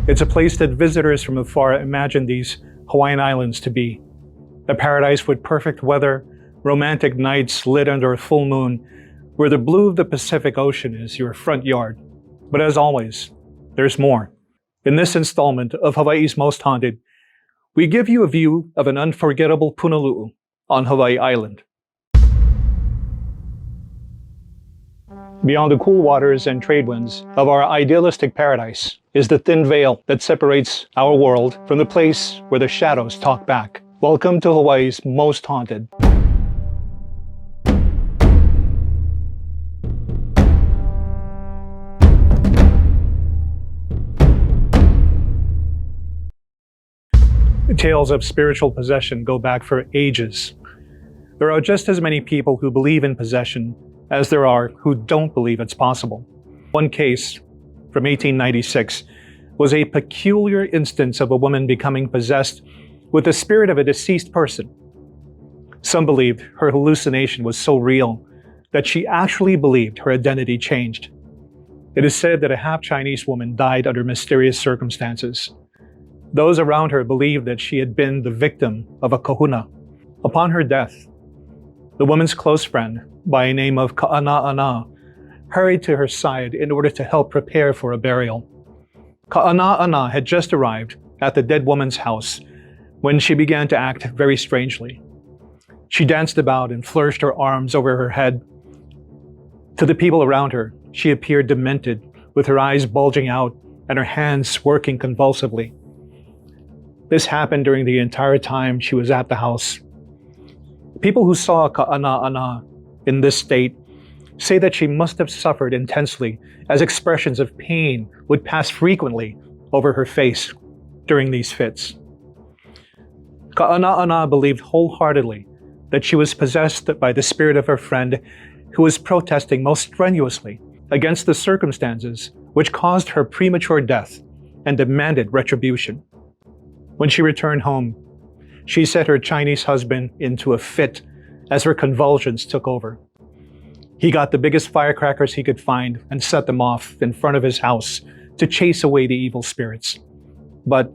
It's a place that visitors from afar imagine these Hawaiian islands to be. A paradise with perfect weather, romantic nights lit under a full moon, where the blue of the Pacific Ocean is your front yard. But as always, there's more. In this installment of Hawaii's Most Haunted, we give you a view of an unforgettable Punalu'u on Hawaii Island. Beyond the cool waters and trade winds of our idealistic paradise is the thin veil that separates our world from the place where the shadows talk back. Welcome to Hawaii's Most Haunted. Tales of spiritual possession go back for ages. There are just as many people who believe in possession as there are who don't believe it's possible. One case from 1896 was a peculiar instance of a woman becoming possessed with the spirit of a deceased person. Some believed her hallucination was so real that she actually believed her identity changed. It is said that a half-Chinese woman died under mysterious circumstances. Those around her believed that she had been the victim of a kahuna. Upon her death, the woman's close friend, by the name of Ka'ana'ana, hurried to her side in order to help prepare for a burial. Ka'ana'ana had just arrived at the dead woman's house when she began to act very strangely. She danced about and flourished her arms over her head. To the people around her, she appeared demented, with her eyes bulging out and her hands working convulsively. This happened during the entire time she was at the house. People who saw Ka'ana'ana in this state say that she must have suffered intensely, as expressions of pain would pass frequently over her face during these fits. Ka'ana'ana believed wholeheartedly that she was possessed by the spirit of her friend, who was protesting most strenuously against the circumstances which caused her premature death and demanded retribution. When she returned home, she set her Chinese husband into a fit as her convulsions took over. He got the biggest firecrackers he could find and set them off in front of his house to chase away the evil spirits. But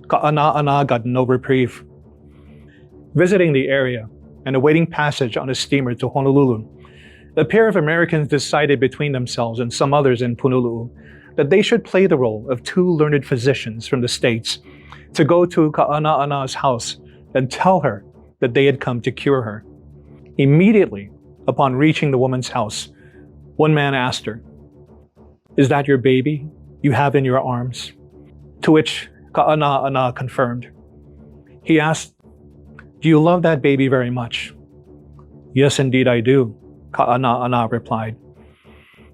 Ka'ana'ana got no reprieve. Visiting the area and awaiting passage on a steamer to Honolulu, a pair of Americans decided between themselves and some others in Punalu'u that they should play the role of two learned physicians from the States to go to Ka'ana'ana's house and tell her that they had come to cure her. Immediately upon reaching the woman's house, one man asked her, "Is that your baby you have in your arms?" To which Ka'ana'ana confirmed. He asked, "Do you love that baby very much?" "Yes, indeed I do," Ka'ana'ana replied.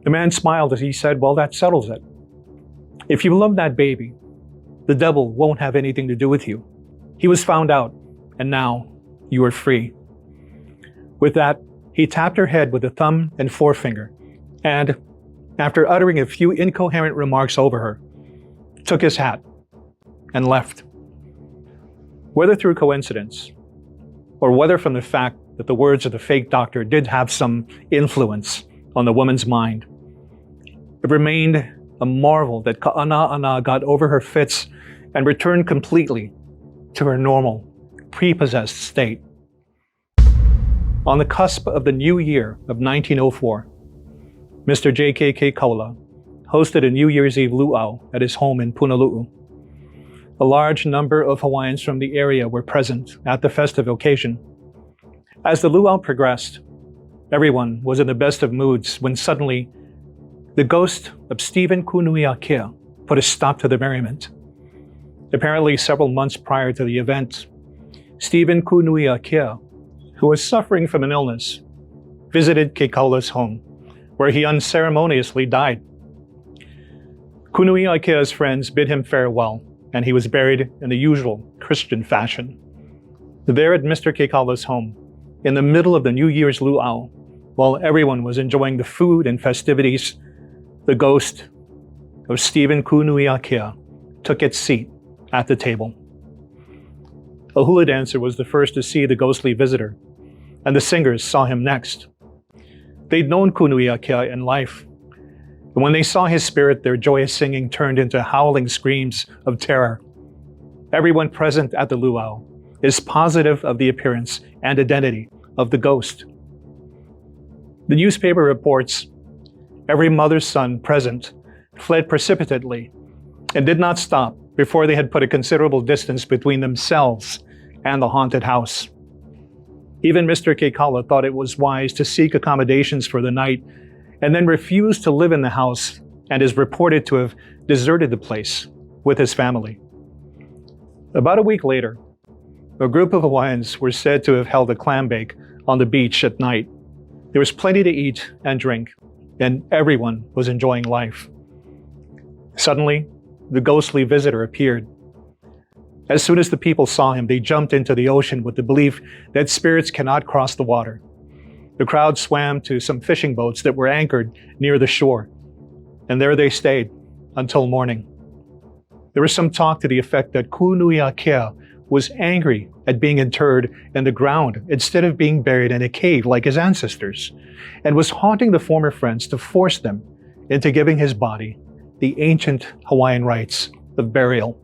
The man smiled as he said, "Well, that settles it. If you love that baby, the devil won't have anything to do with you. He was found out, and now you are free." With that, he tapped her head with a thumb and forefinger, and, after uttering a few incoherent remarks over her, took his hat and left. Whether through coincidence, or whether from the fact that the words of the fake doctor did have some influence on the woman's mind, it remained a marvel that Ka'ana'ana got over her fits and returned completely to her normal, pre-possessed state. On the cusp of the new year of 1904, Mr. J.K. Kaula hosted a New Year's Eve luau at his home in Punalu'u. A large number of Hawaiians from the area were present at the festive occasion. As the luau progressed, everyone was in the best of moods when suddenly the ghost of Stephen Kunui'akea put a stop to the merriment. Apparently, several months prior to the event, Stephen Kunui'akea, who was suffering from an illness, visited Keikaula's home, where he unceremoniously died. Kunui'akea's friends bid him farewell, and he was buried in the usual Christian fashion. There at Mr. Keikaula's home, in the middle of the New Year's luau, while everyone was enjoying the food and festivities, the ghost of Stephen Kunui'akea took its seat at the table. A hula dancer was the first to see the ghostly visitor, and the singers saw him next. They'd known Kunui'akea in life, And when they saw his spirit, their joyous singing turned into howling screams of terror. Everyone present at the luau is positive of the appearance and identity of the ghost. The newspaper reports every mother's son present fled precipitately and did not stop before they had put a considerable distance between themselves and the haunted house. Even Mr. Kekala thought it was wise to seek accommodations for the night and then refused to live in the house and is reported to have deserted the place with his family. About a week later, a group of Hawaiians were said to have held a clam bake on the beach at night. There was plenty to eat and drink, and everyone was enjoying life. Suddenly, the ghostly visitor appeared. As soon as the people saw him, they jumped into the ocean with the belief that spirits cannot cross the water. The crowd swam to some fishing boats that were anchored near the shore, and there they stayed until morning. There was some talk to the effect that Kunuiakea was angry at being interred in the ground instead of being buried in a cave like his ancestors, and was haunting the former friends to force them into giving his body the ancient Hawaiian rites of burial.